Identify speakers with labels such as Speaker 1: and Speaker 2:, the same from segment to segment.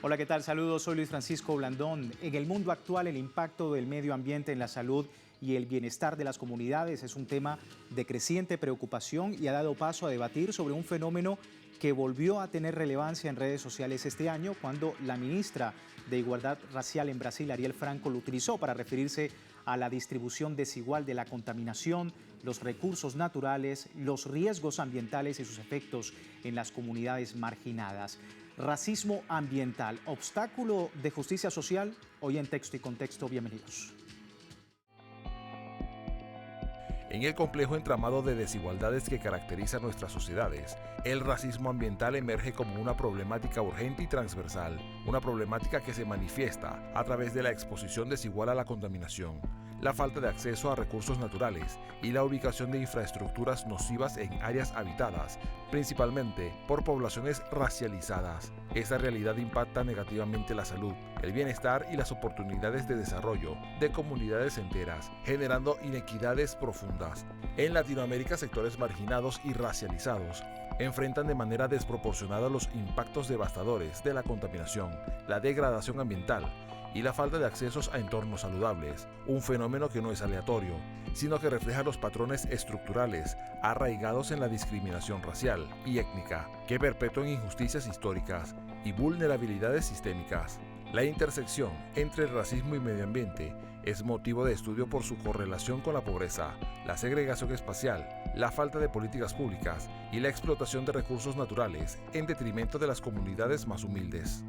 Speaker 1: Hola, ¿qué tal? Saludos, soy Luis Francisco Blandón. En el mundo actual, el impacto del medio ambiente en la salud y el bienestar de las comunidades es un tema de creciente preocupación y ha dado paso a debatir sobre un fenómeno que volvió a tener relevancia en redes sociales este año cuando la ministra de Igualdad Racial en Brasil, Ariel Franco, lo utilizó para referirse a la distribución desigual de la contaminación, los recursos naturales, los riesgos ambientales y sus efectos en las comunidades marginadas. Racismo ambiental, obstáculo de justicia social. Hoy en Texto y Contexto, bienvenidos.
Speaker 2: En el complejo entramado de desigualdades que caracteriza nuestras sociedades, el racismo ambiental emerge como una problemática urgente y transversal, una problemática que se manifiesta a través de la exposición desigual a la contaminación, la falta de acceso a recursos naturales y la ubicación de infraestructuras nocivas en áreas habitadas, principalmente por poblaciones racializadas. Esta realidad impacta negativamente la salud, el bienestar y las oportunidades de desarrollo de comunidades enteras, generando inequidades profundas. En Latinoamérica, sectores marginados y racializados enfrentan de manera desproporcionada los impactos devastadores de la contaminación, la degradación ambiental y la falta de accesos a entornos saludables, un fenómeno que no es aleatorio, sino que refleja los patrones estructurales arraigados en la discriminación racial y étnica, que perpetúan injusticias históricas y vulnerabilidades sistémicas. La intersección entre el racismo y medio ambiente es motivo de estudio por su correlación con la pobreza, la segregación espacial, la falta de políticas públicas y la explotación de recursos naturales en detrimento de las comunidades más humildes.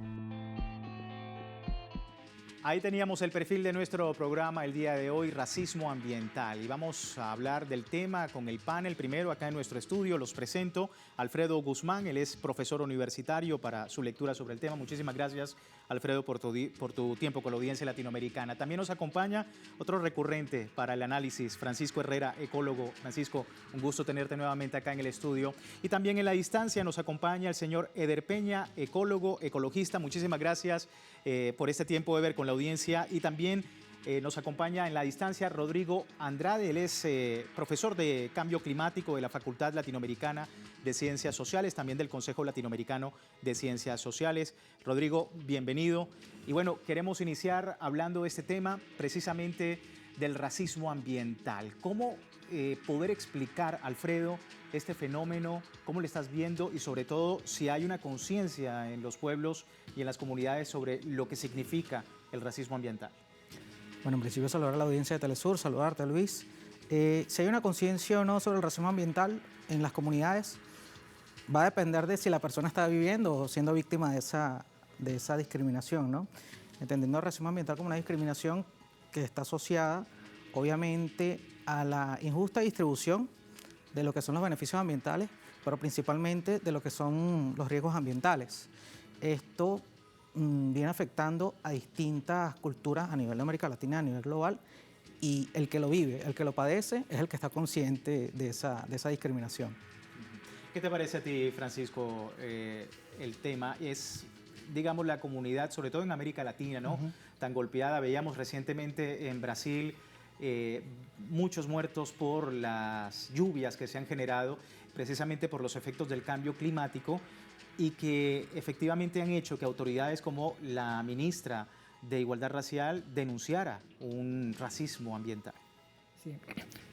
Speaker 1: Ahí teníamos el perfil de nuestro programa el día de hoy, racismo ambiental. Y vamos a hablar del tema con el panel. Primero, acá en nuestro estudio, los presento. Alfredo Guzmán, él es profesor universitario, para su lectura sobre el tema. Muchísimas gracias, Alfredo, por tu tiempo con la audiencia latinoamericana. También nos acompaña otro recurrente para el análisis, Francisco Herrera, ecólogo. Francisco, un gusto tenerte nuevamente acá en el estudio. Y también en la distancia nos acompaña el señor Eder Peña, ecólogo, ecologista. Muchísimas gracias por este tiempo, Eder, con la audiencia. Y también nos acompaña en la distancia Rodrigo Andrade. Él es profesor de Cambio Climático de la Facultad Latinoamericana de Ciencias Sociales, también del Consejo Latinoamericano de Ciencias Sociales. Rodrigo, bienvenido. Y bueno, queremos iniciar hablando de este tema, precisamente del racismo ambiental. ¿Cómo poder explicar, Alfredo, este fenómeno? ¿Cómo lo estás viendo? Y sobre todo, si hay una conciencia en los pueblos y en las comunidades sobre lo que significa el racismo ambiental.
Speaker 3: Bueno, en principio saludar a la audiencia de Telesur, saludarte, Luis. Si hay una conciencia o no sobre el racismo ambiental en las comunidades, va a depender de si la persona está viviendo o siendo víctima de esa discriminación, ¿no? Entendiendo el racismo ambiental como una discriminación que está asociada, obviamente, a la injusta distribución de lo que son los beneficios ambientales, pero principalmente de lo que son los riesgos ambientales. Esto viene afectando a distintas culturas a nivel de América Latina, a nivel global, y el que lo vive, el que lo padece, es el que está consciente de esa discriminación.
Speaker 1: ¿Qué te parece a ti, Francisco, el tema? Es, digamos, la comunidad, sobre todo en América Latina, ¿no? Tan golpeada. Veíamos recientemente en Brasil muchos muertos por las lluvias que se han generado precisamente por los efectos del cambio climático, y que efectivamente han hecho que autoridades como la ministra de Igualdad Racial denunciara un racismo ambiental.
Speaker 4: Sí.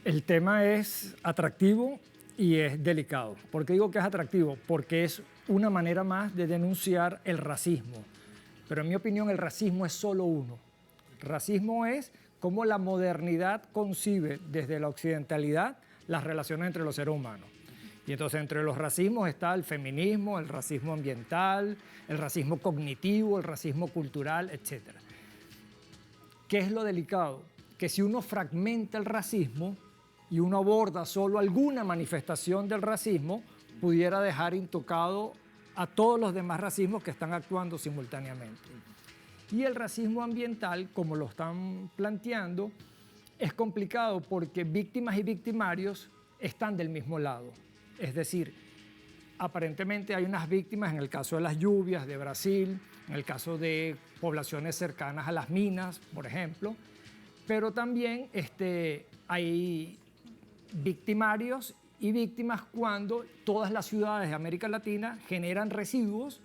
Speaker 4: El tema es atractivo y es delicado. ¿Por qué digo que es atractivo? Porque es una manera más de denunciar el racismo. Pero en mi opinión el racismo es solo uno. Racismo es cómo la modernidad concibe desde la occidentalidad las relaciones entre los seres humanos. Y entonces entre los racismos está el feminismo, el racismo ambiental, el racismo cognitivo, el racismo cultural, etc. ¿Qué es lo delicado? Que si uno fragmenta el racismo y uno aborda solo alguna manifestación del racismo, pudiera dejar intocado a todos los demás racismos que están actuando simultáneamente. Y el racismo ambiental, como lo están planteando, es complicado porque víctimas y victimarios están del mismo lado. Es decir, aparentemente hay unas víctimas en el caso de las lluvias de Brasil, en el caso de poblaciones cercanas a las minas, por ejemplo, pero también hay victimarios y víctimas cuando todas las ciudades de América Latina generan residuos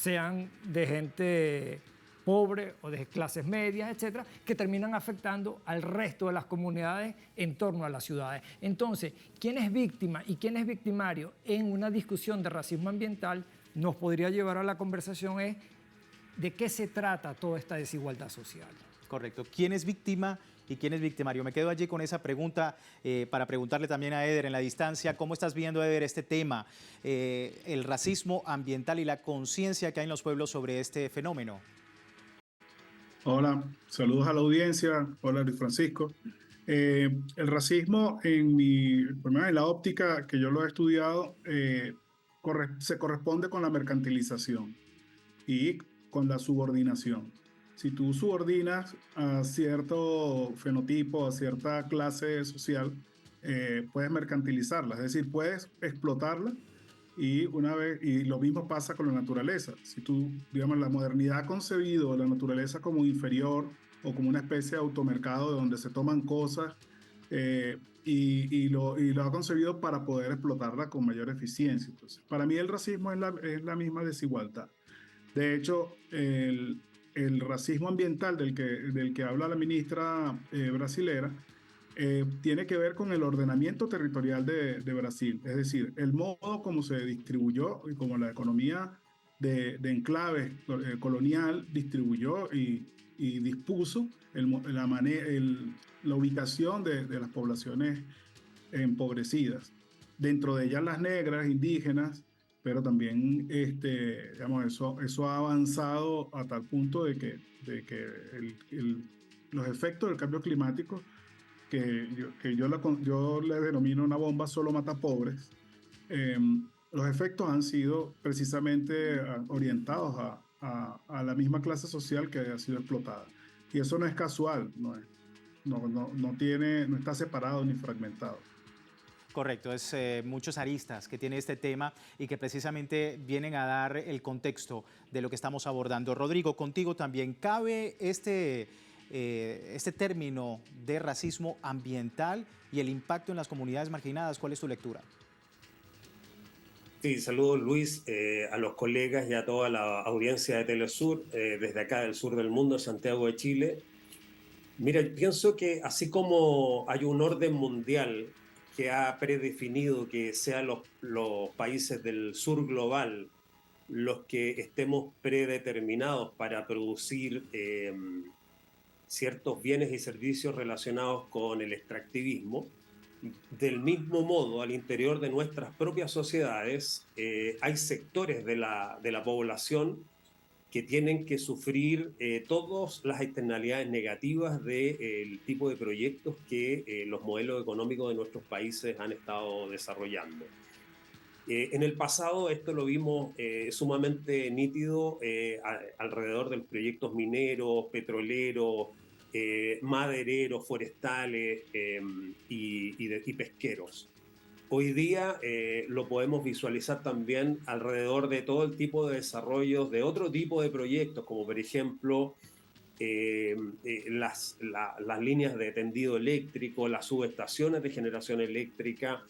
Speaker 4: sean de gente pobre o de clases medias, etcétera, que terminan afectando al resto de las comunidades en torno a las ciudades. Entonces, ¿quién es víctima y quién es victimario en una discusión de racismo ambiental? Nos podría llevar a la conversación es de qué se trata toda esta desigualdad social.
Speaker 1: Correcto. ¿Quién es víctima y quién es victimario? Me quedo allí con esa pregunta para preguntarle también a Eder en la distancia. ¿Cómo estás viendo, Eder, este tema, el racismo ambiental y la conciencia que hay en los pueblos sobre este fenómeno?
Speaker 5: Hola, saludos a la audiencia. Hola, Luis Francisco. El racismo por lo menos en la óptica que yo lo he estudiado, se corresponde con la mercantilización y con la subordinación. Si tú subordinas a cierto fenotipo, a cierta clase social, puedes mercantilizarla, es decir, puedes explotarla. Y lo mismo pasa con la naturaleza. Si tú, digamos, la modernidad ha concebido la naturaleza como inferior o como una especie de automercado de donde se toman cosas, y lo ha concebido para poder explotarla con mayor eficiencia. Entonces, para mí el racismo es la misma desigualdad. De hecho, el racismo ambiental del que habla la ministra brasilera, tiene que ver con el ordenamiento territorial de Brasil, es decir, el modo como se distribuyó y como la economía de enclave colonial distribuyó y dispuso la ubicación de las poblaciones empobrecidas, dentro de ellas las negras, indígenas, pero también digamos, eso ha avanzado a tal punto de que los efectos del cambio climático yo le denomino una bomba solo mata pobres, los efectos han sido precisamente orientados a la misma clase social que ha sido explotada. Y eso no es casual, no está separado ni fragmentado.
Speaker 1: Correcto, es muchos aristas que tiene este tema y que precisamente vienen a dar el contexto de lo que estamos abordando. Rodrigo, contigo también, ¿cabe este término de racismo ambiental y el impacto en las comunidades marginadas? ¿Cuál es tu lectura?
Speaker 6: Sí, saludos Luis, a los colegas y a toda la audiencia de Telesur, desde acá del sur del mundo, Santiago de Chile. Mira, pienso que así como hay un orden mundial que ha predefinido que sean los países del sur global los que estemos predeterminados para producir ciertos bienes y servicios relacionados con el extractivismo, del mismo modo, al interior de nuestras propias sociedades, hay sectores de la población que tienen que sufrir todas las externalidades negativas del tipo de proyectos que los modelos económicos de nuestros países han estado desarrollando. En el pasado esto lo vimos sumamente nítido alrededor de los proyectos mineros, petroleros, madereros, forestales y pesqueros. Hoy día lo podemos visualizar también alrededor de todo el tipo de desarrollos de otro tipo de proyectos, como por ejemplo las líneas de tendido eléctrico, las subestaciones de generación eléctrica.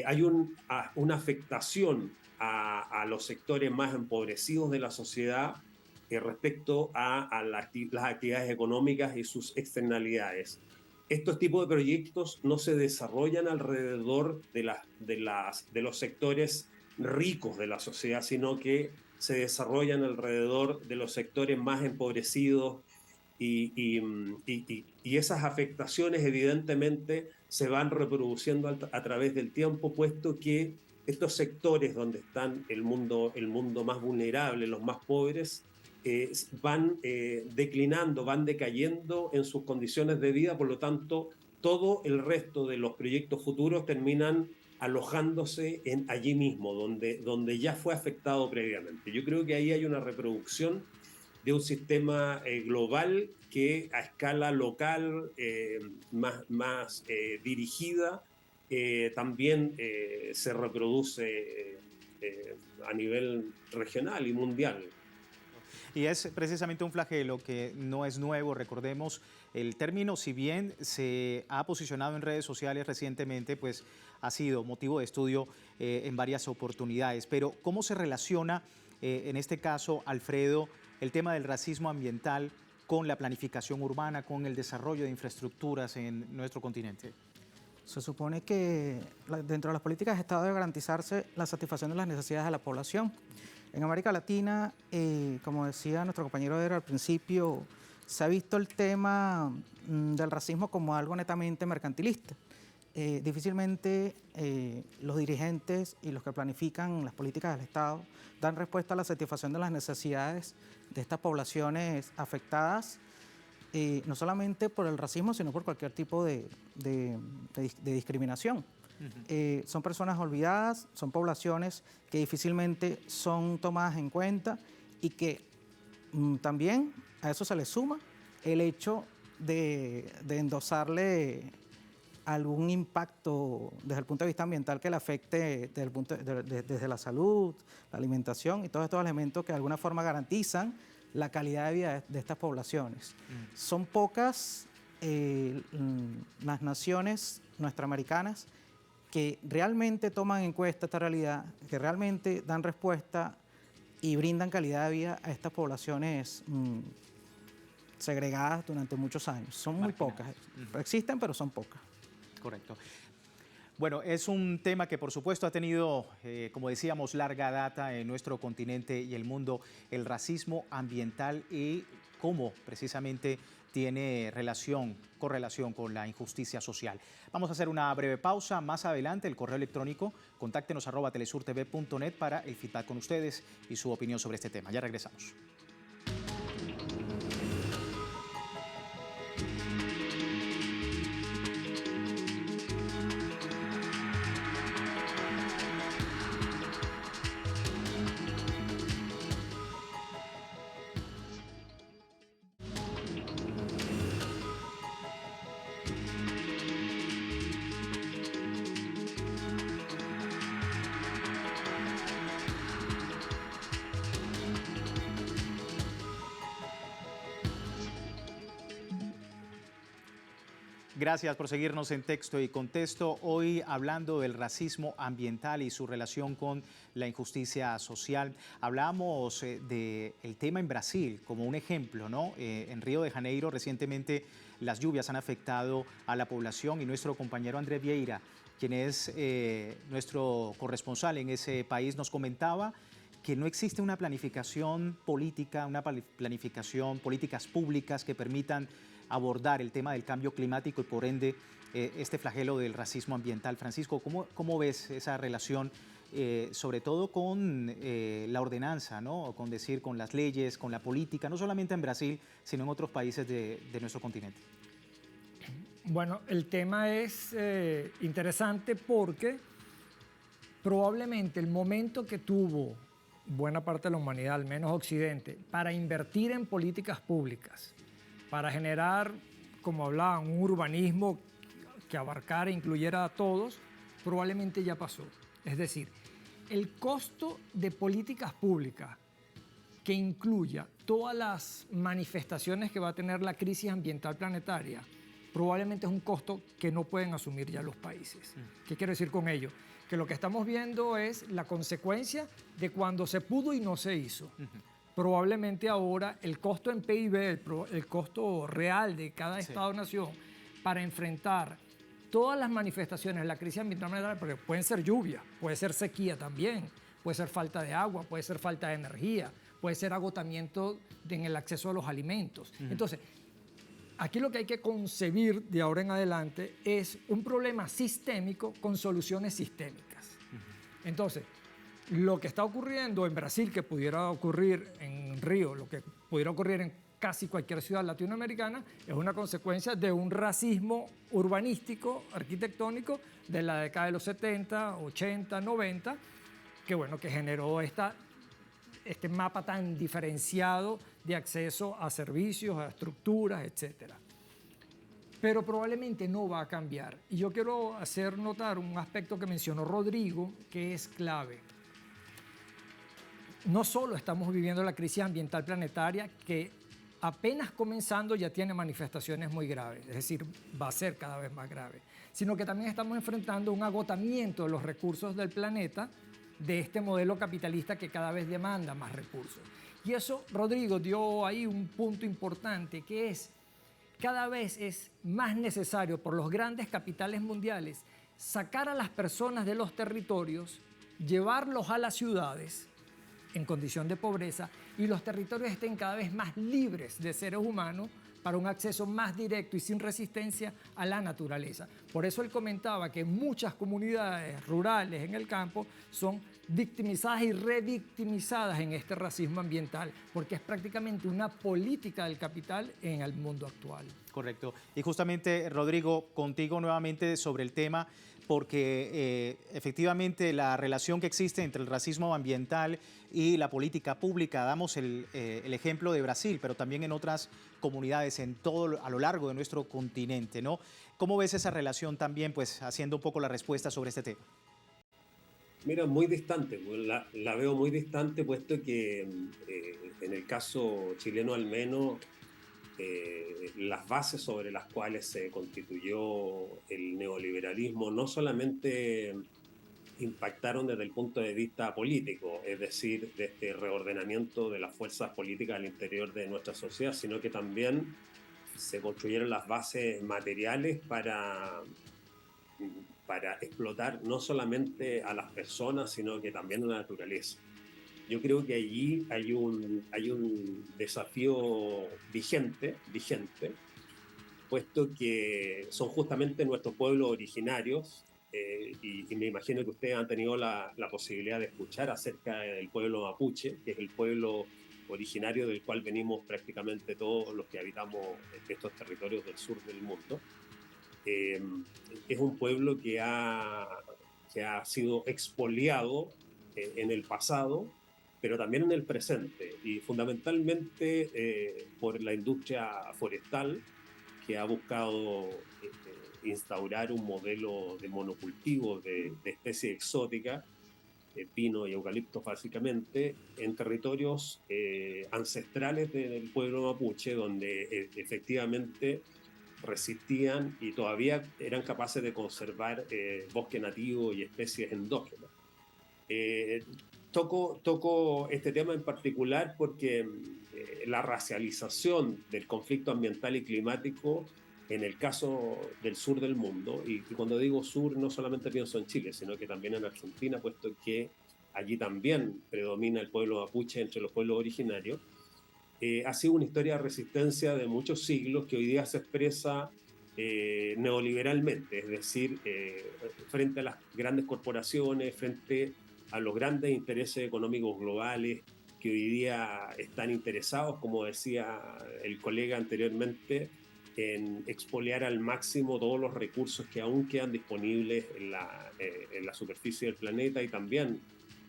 Speaker 6: Hay una afectación a los sectores más empobrecidos de la sociedad respecto a las actividades económicas y sus externalidades. Estos tipos de proyectos no se desarrollan alrededor de los sectores ricos de la sociedad, sino que se desarrollan alrededor de los sectores más empobrecidos y esas afectaciones evidentemente se van reproduciendo a través del tiempo, puesto que estos sectores donde están el mundo más vulnerable, los más pobres, van declinando, van decayendo en sus condiciones de vida, por lo tanto, todo el resto de los proyectos futuros terminan alojándose allí mismo, donde ya fue afectado previamente. Yo creo que ahí hay una reproducción de un sistema global que a escala local, más dirigida, también se reproduce a nivel regional y mundial.
Speaker 1: Y es precisamente un flagelo que no es nuevo. Recordemos, el término, si bien se ha posicionado en redes sociales recientemente, pues ha sido motivo de estudio en varias oportunidades. Pero ¿cómo se relaciona en este caso, Alfredo, el tema del racismo ambiental con la planificación urbana, con el desarrollo de infraestructuras en nuestro continente?
Speaker 3: Se supone que dentro de las políticas de Estado debe garantizarse la satisfacción de las necesidades de la población. En América Latina, como decía nuestro compañero Eder al principio, se ha visto el tema del racismo como algo netamente mercantilista. Difícilmente los dirigentes y los que planifican las políticas del Estado dan respuesta a la satisfacción de las necesidades de estas poblaciones afectadas, no solamente por el racismo, sino por cualquier tipo de discriminación. Son personas olvidadas, son poblaciones que difícilmente son tomadas en cuenta y que también a eso se le suma el hecho de endosarle algún impacto desde el punto de vista ambiental que le afecte desde la salud, la alimentación y todos estos elementos que de alguna forma garantizan la calidad de vida de estas poblaciones. Son pocas las naciones nuestroamericanas que realmente toman en cuenta esta realidad, que realmente dan respuesta y brindan calidad de vida a estas poblaciones segregadas durante muchos años. Son muy pocas. Existen, pero son pocas.
Speaker 1: Correcto. Bueno, es un tema que por supuesto ha tenido, como decíamos, larga data en nuestro continente y el mundo, el racismo ambiental y cómo precisamente tiene correlación con la injusticia social. Vamos a hacer una breve pausa. Más adelante, el correo electrónico, contáctenos @telesurtv.net para el feedback con ustedes y su opinión sobre este tema. Ya regresamos. Gracias por seguirnos en Texto y Contexto. Hoy hablando del racismo ambiental y su relación con la injusticia social. Hablamos del tema en Brasil como un ejemplo, ¿no? En Río de Janeiro recientemente las lluvias han afectado a la población y nuestro compañero André Vieira, quien es nuestro corresponsal en ese país, nos comentaba que no existe una planificación política, políticas públicas que permitan abordar el tema del cambio climático y por ende este flagelo del racismo ambiental. Francisco, ¿cómo ves esa relación, sobre todo con la ordenanza, ¿no? Con las leyes, con la política, no solamente en Brasil, sino en otros países de nuestro continente?
Speaker 4: Bueno, el tema es interesante porque probablemente el momento que tuvo buena parte de la humanidad, al menos Occidente, para invertir en políticas públicas, para generar, como hablaban, un urbanismo que abarcara e incluyera a todos, probablemente ya pasó. Es decir, el costo de políticas públicas que incluya todas las manifestaciones que va a tener la crisis ambiental planetaria, probablemente es un costo que no pueden asumir ya los países. ¿Qué quiero decir con ello? Que lo que estamos viendo es la consecuencia de cuando se pudo y no se hizo. Probablemente ahora el costo en PIB, el costo real de cada Estado-nación para enfrentar todas las manifestaciones de la crisis ambiental, porque pueden ser lluvia, puede ser sequía también, puede ser falta de agua, puede ser falta de energía, puede ser agotamiento en el acceso a los alimentos. Entonces, aquí lo que hay que concebir de ahora en adelante es un problema sistémico con soluciones sistémicas. Entonces, lo que está ocurriendo en Brasil, que pudiera ocurrir en Río, lo que pudiera ocurrir en casi cualquier ciudad latinoamericana, es una consecuencia de un racismo urbanístico, arquitectónico, de la década de los 70, 80, 90, que generó este mapa tan diferenciado de acceso a servicios, a estructuras, etc. Pero probablemente no va a cambiar. Y yo quiero hacer notar un aspecto que mencionó Rodrigo, que es clave. No solo estamos viviendo la crisis ambiental planetaria, que apenas comenzando ya tiene manifestaciones muy graves, es decir, va a ser cada vez más grave, sino que también estamos enfrentando un agotamiento de los recursos del planeta de este modelo capitalista que cada vez demanda más recursos. Y eso, Rodrigo, dio ahí un punto importante, que es cada vez es más necesario por los grandes capitales mundiales sacar a las personas de los territorios, llevarlos a las ciudades en condición de pobreza y los territorios estén cada vez más libres de seres humanos para un acceso más directo y sin resistencia a la naturaleza. Por eso él comentaba que muchas comunidades rurales en el campo son victimizadas y revictimizadas en este racismo ambiental, porque es prácticamente una política del capital en el mundo actual.
Speaker 1: Correcto. Y justamente, Rodrigo, contigo nuevamente sobre el tema, porque efectivamente la relación que existe entre el racismo ambiental y la política pública, damos el ejemplo de Brasil, pero también en otras comunidades a lo largo de nuestro continente, ¿no? ¿Cómo ves esa relación también, pues, haciendo un poco la respuesta sobre este tema?
Speaker 6: Mira, muy distante, la veo muy distante, puesto que en el caso chileno al menos, las bases sobre las cuales se constituyó el neoliberalismo no solamente impactaron desde el punto de vista político, es decir, desde reordenamiento de las fuerzas políticas al interior de nuestra sociedad, sino que también se construyeron las bases materiales para explotar no solamente a las personas, sino que también a la naturaleza. Yo creo que allí hay un desafío vigente, puesto que son justamente nuestros pueblos originarios, y me imagino que ustedes han tenido la posibilidad de escuchar acerca del pueblo mapuche, que es el pueblo originario del cual venimos prácticamente todos los que habitamos estos territorios del sur del mundo. Es un pueblo que ha sido expoliado en el pasado, pero también en el presente, y fundamentalmente por la industria forestal, que ha buscado instaurar un modelo de monocultivo de especies exóticas, pino y eucalipto básicamente, en territorios ancestrales del pueblo mapuche, donde efectivamente resistían y todavía eran capaces de conservar bosque nativo y especies endógenas. Toco este tema en particular porque la racialización del conflicto ambiental y climático en el caso del sur del mundo, y cuando digo sur no solamente pienso en Chile, sino que también en Argentina, puesto que allí también predomina el pueblo mapuche entre los pueblos originarios, ha sido una historia de resistencia de muchos siglos que hoy día se expresa neoliberalmente, es decir, frente a las grandes corporaciones, frente a los grandes intereses económicos globales que hoy día están interesados, como decía el colega anteriormente, en expoliar al máximo todos los recursos que aún quedan disponibles en la superficie del planeta y también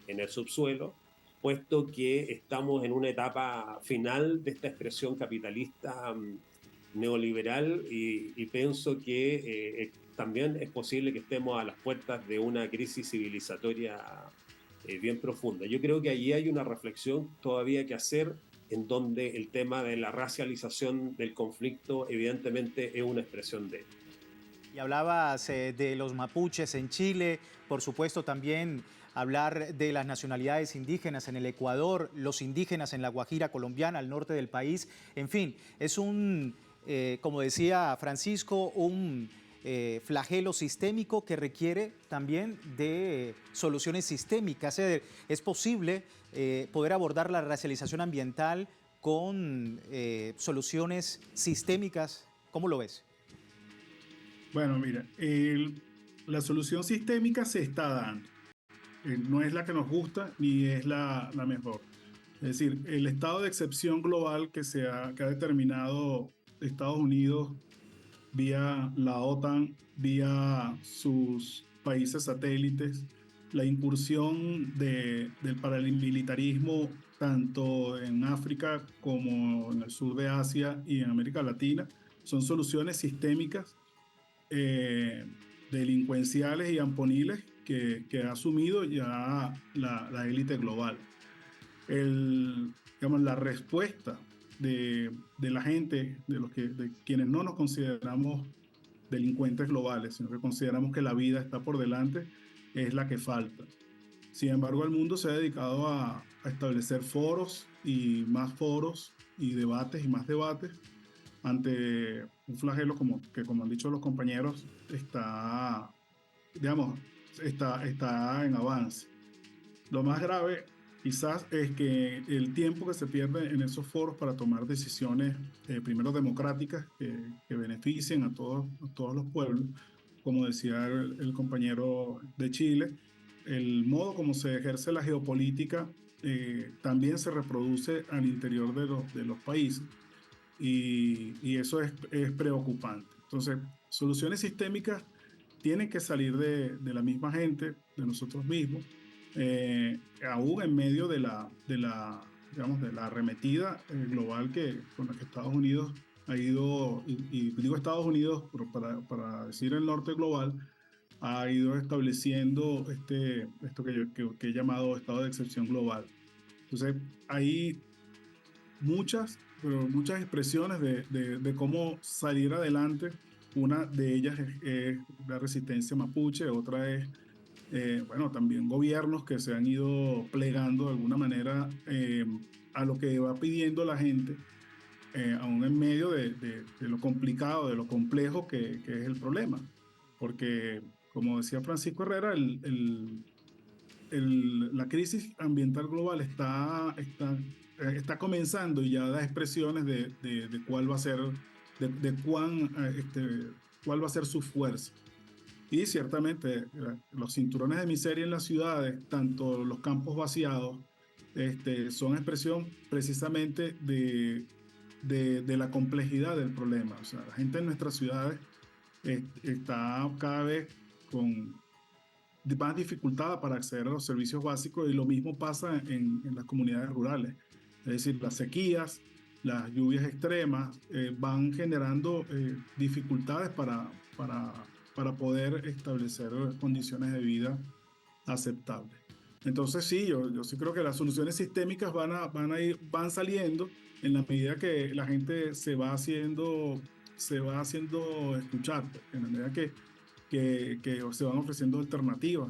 Speaker 6: en el subsuelo, puesto que estamos en una etapa final de esta expresión capitalista neoliberal y pienso que también es posible que estemos a las puertas de una crisis civilizatoria bien profunda. Yo creo que allí hay una reflexión todavía que hacer, en donde el tema de la racialización del conflicto evidentemente es una expresión de él.
Speaker 1: Y hablabas de los mapuches en Chile, por supuesto también hablar de las nacionalidades indígenas en el Ecuador, los indígenas en la Guajira colombiana, al norte del país. En fin, es como decía Francisco, un flagelo sistémico que requiere también de soluciones sistémicas. Es posible poder abordar la racialización ambiental con soluciones sistémicas. ¿Cómo lo ves?
Speaker 5: Bueno, mira, la solución sistémica se está dando. No es la que nos gusta ni es la mejor. Es decir, el estado de excepción global que ha determinado Estados Unidos vía la OTAN, vía sus países satélites, la incursión del paramilitarismo tanto en África como en el sur de Asia y en América Latina, son soluciones sistémicas delincuenciales y amponiles que ha asumido ya la élite global. La respuesta de la gente, de quienes no nos consideramos delincuentes globales, sino que consideramos que la vida está por delante, es la que falta. Sin embargo, el mundo se ha dedicado a establecer foros y debates y más debates ante un flagelo como han dicho los compañeros, digamos, está en avance. Lo más grave quizás es que el tiempo que se pierde en esos foros para tomar decisiones, primero democráticas, que beneficien a todos los pueblos, como decía el compañero de Chile, el modo como se ejerce la geopolítica también se reproduce al interior de los países y eso es preocupante. Entonces, soluciones sistémicas tienen que salir de la misma gente, de nosotros mismos, aún en medio digamos, de la arremetida global con la que Estados Unidos ha ido, y digo Estados Unidos para decir el norte global, ha ido estableciendo esto que he llamado estado de excepción global. Entonces, hay muchas expresiones de cómo salir adelante. Una de ellas es la resistencia mapuche, otra es, bueno, también gobiernos que se han ido plegando de alguna manera a lo que va pidiendo la gente, aún en medio de lo complicado, de lo complejo que es el problema. Porque, como decía Francisco Herrera, la crisis ambiental global está comenzando y ya da expresiones de cuál va a ser, cuál va a ser su fuerza. Y ciertamente los cinturones de miseria en las ciudades, tanto los campos vaciados, son expresión precisamente de la complejidad del problema. O sea, la gente en nuestras ciudades está cada vez con más dificultad para acceder a los servicios básicos y lo mismo pasa en las comunidades rurales. Es decir, las sequías, las lluvias extremas van generando dificultades para poder establecer condiciones de vida aceptables. Entonces sí, yo sí creo que las soluciones sistémicas van saliendo en la medida que la gente se va haciendo escuchar, en la medida que se van ofreciendo alternativas.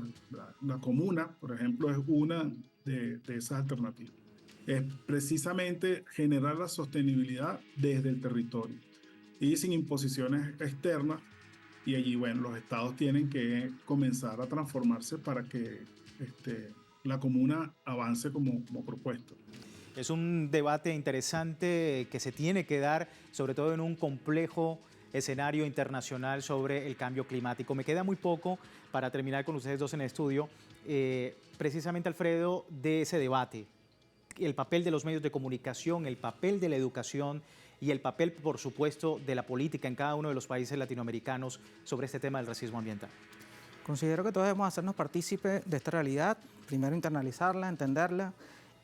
Speaker 5: La comuna, por ejemplo, es una de esas alternativas. Es precisamente generar la sostenibilidad desde el territorio y sin imposiciones externas. Y allí, bueno, los estados tienen que comenzar a transformarse para que la comuna avance como propuesto.
Speaker 1: Es un debate interesante que se tiene que dar, sobre todo en un complejo escenario internacional sobre el cambio climático. Me queda muy poco para terminar con ustedes dos en el estudio. Precisamente, Alfredo, de ese debate, el papel de los medios de comunicación, el papel de la educación y el papel, por supuesto, de la política en cada uno de los países latinoamericanos sobre este tema del racismo ambiental.
Speaker 3: Considero que todos debemos hacernos partícipes de esta realidad, primero internalizarla, entenderla.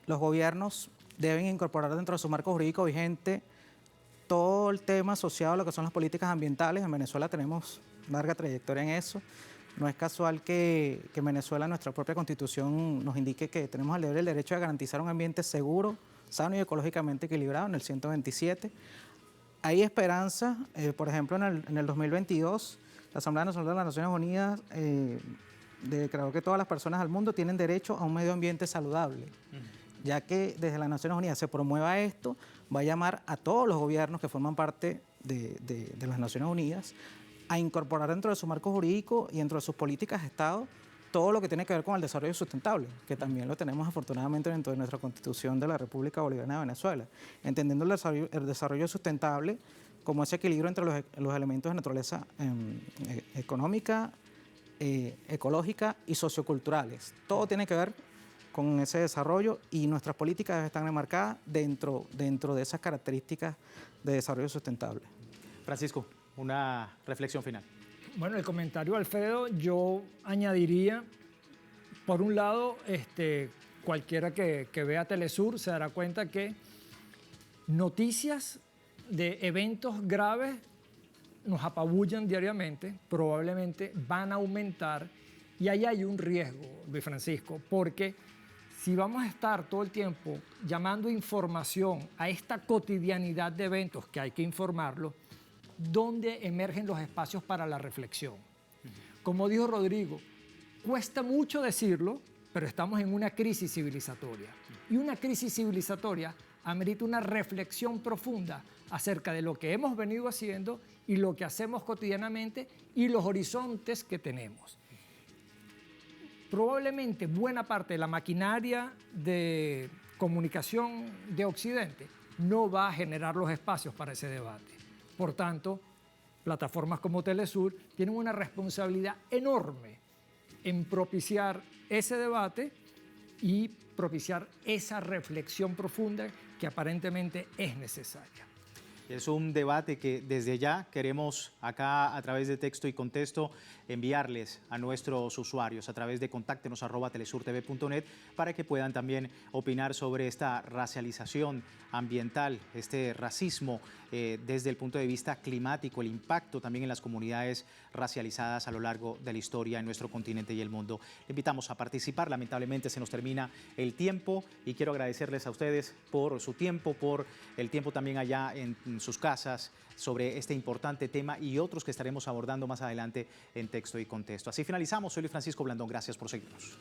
Speaker 3: Los gobiernos deben incorporar dentro de su marco jurídico vigente todo el tema asociado a lo que son las políticas ambientales. En Venezuela tenemos larga trayectoria en eso. No es casual que en Venezuela nuestra propia constitución nos indique que tenemos el derecho de garantizar un ambiente seguro, sano y ecológicamente equilibrado en el 127. Hay esperanza, por ejemplo, en el 2022, la Asamblea Nacional de las Naciones Unidas declaró que todas las personas del mundo tienen derecho a un medio ambiente saludable. Ya que desde las Naciones Unidas se promueva esto, va a llamar a todos los gobiernos que forman parte de las Naciones Unidas a incorporar dentro de su marco jurídico y dentro de sus políticas de Estado todo lo que tiene que ver con el desarrollo sustentable, que también lo tenemos afortunadamente dentro de nuestra Constitución de la República Bolivariana de Venezuela, entendiendo el desarrollo sustentable como ese equilibrio entre los elementos de naturaleza económica, ecológica y socioculturales. Todo tiene que ver con ese desarrollo y nuestras políticas están enmarcadas dentro de esas características de desarrollo sustentable.
Speaker 1: Francisco, una reflexión final.
Speaker 4: Bueno, el comentario, Alfredo, yo añadiría, por un lado, cualquiera que vea Telesur se dará cuenta que noticias de eventos graves nos apabullan diariamente, probablemente van a aumentar y ahí hay un riesgo, Luis Francisco, porque si vamos a estar todo el tiempo llamando información a esta cotidianidad de eventos que hay que informarlo, ¿dónde emergen los espacios para la reflexión? Como dijo Rodrigo, cuesta mucho decirlo, pero estamos en una crisis civilizatoria. Y una crisis civilizatoria amerita una reflexión profunda acerca de lo que hemos venido haciendo y lo que hacemos cotidianamente y los horizontes que tenemos. Probablemente buena parte de la maquinaria de comunicación de Occidente no va a generar los espacios para ese debate. Por tanto, plataformas como Telesur tienen una responsabilidad enorme en propiciar ese debate y propiciar esa reflexión profunda que aparentemente es necesaria.
Speaker 1: Es un debate que desde ya queremos acá a través de Texto y Contexto enviarles a nuestros usuarios a través de contáctenos@telesurtv.net para que puedan también opinar sobre esta racialización ambiental, este racismo desde el punto de vista climático, el impacto también en las comunidades racializadas a lo largo de la historia en nuestro continente y el mundo. Le invitamos a participar, lamentablemente se nos termina el tiempo y quiero agradecerles a ustedes por su tiempo, por el tiempo también allá en sus casas sobre este importante tema y otros que estaremos abordando más adelante en Texto y Contexto. Así finalizamos. Soy Luis Francisco Blandón. Gracias por seguirnos.